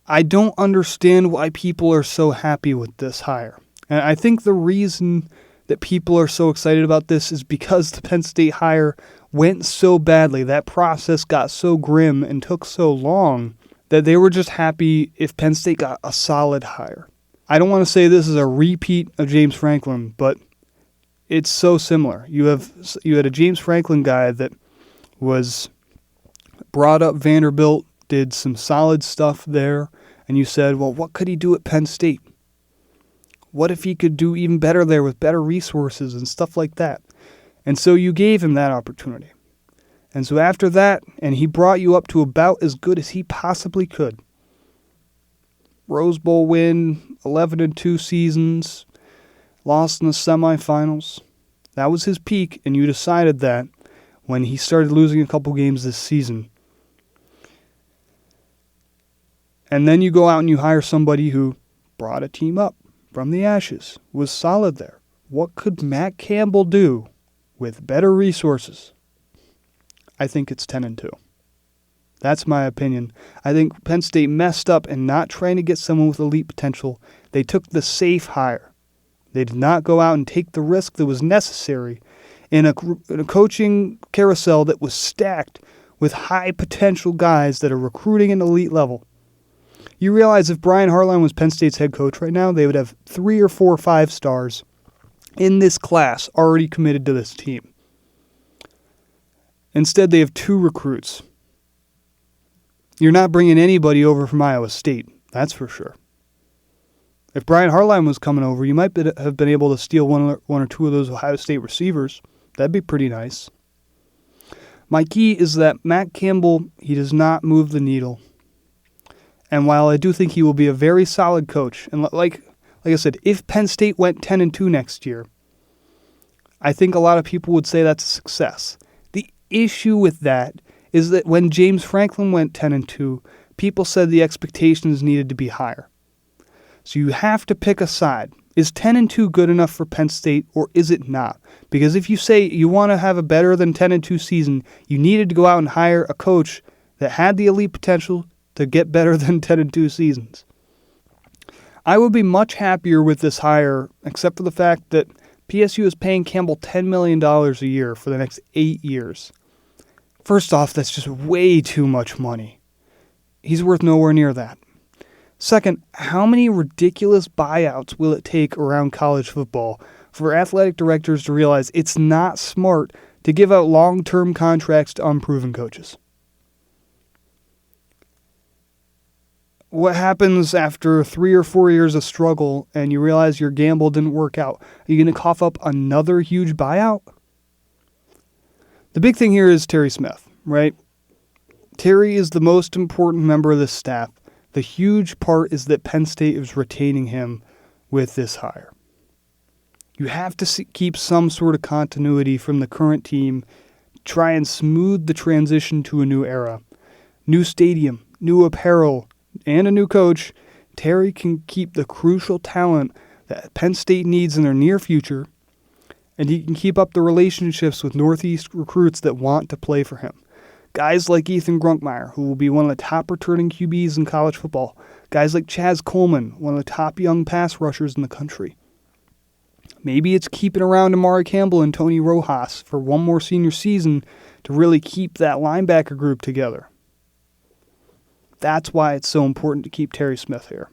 I don't understand why people are so happy with this hire. And I think the reason that people are so excited about this is because the Penn State hire went so badly. That process got so grim and took so long that they were just happy if Penn State got a solid hire. I don't want to say this is a repeat of James Franklin, but it's so similar. You had a James Franklin guy that was brought up Vanderbilt, did some solid stuff there, and you said, well, what could he do at Penn State? What if he could do even better there with better resources and stuff like that? And so you gave him that opportunity. And so after that, and he brought you up to about as good as he possibly could. Rose Bowl win, 11-2 seasons, lost in the semifinals. That was his peak, and you decided that when he started losing a couple games this season. And then you go out and you hire somebody who brought a team up from the ashes, was solid there. What could Matt Campbell do with better resources? I think it's 10-2. That's my opinion. I think Penn State messed up in not trying to get someone with elite potential. They took the safe hire. They did not go out and take the risk that was necessary in a coaching carousel that was stacked with high potential guys that are recruiting at an elite level. You realize if Brian Hartline was Penn State's head coach right now, they would have 3 or 4 5-stars in this class already committed to this team. Instead, they have 2 recruits. You're not bringing anybody over from Iowa State, that's for sure. If Brian Hartline was coming over, you might have been able to steal one or two of those Ohio State receivers. That'd be pretty nice. My key is that Matt Campbell, he does not move the needle. And while I do think he will be a very solid coach, and like I said, if Penn State went 10-2 next year, I think a lot of people would say that's a success. The issue with that is that when James Franklin went 10-2, people said the expectations needed to be higher. So you have to pick a side. Is 10-2 good enough for Penn State, or is it not? Because if you say you want to have a better than 10-2 season, you needed to go out and hire a coach that had the elite potential to get better than 10-2 seasons. I would be much happier with this hire, except for the fact that PSU is paying Campbell $10 million a year for the next 8 years. First off, that's just way too much money. He's worth nowhere near that. Second, how many ridiculous buyouts will it take around college football for athletic directors to realize it's not smart to give out long-term contracts to unproven coaches? What happens after 3 or 4 years of struggle and you realize your gamble didn't work out? Are you going to cough up another huge buyout? The big thing here is Terry Smith, right? Terry is the most important member of this staff. The huge part is that Penn State is retaining him with this hire. You have to keep some sort of continuity from the current team, try and smooth the transition to a new era. New stadium, new apparel, and a new coach. Terry can keep the crucial talent that Penn State needs in their near future, and he can keep up the relationships with Northeast recruits that want to play for him. Guys like Ethan Grunkmeyer, who will be one of the top returning QBs in college football. Guys like Chaz Coleman, one of the top young pass rushers in the country. Maybe it's keeping around Amari Campbell and Tony Rojas for one more senior season to really keep that linebacker group together. That's why it's so important to keep Terry Smith here.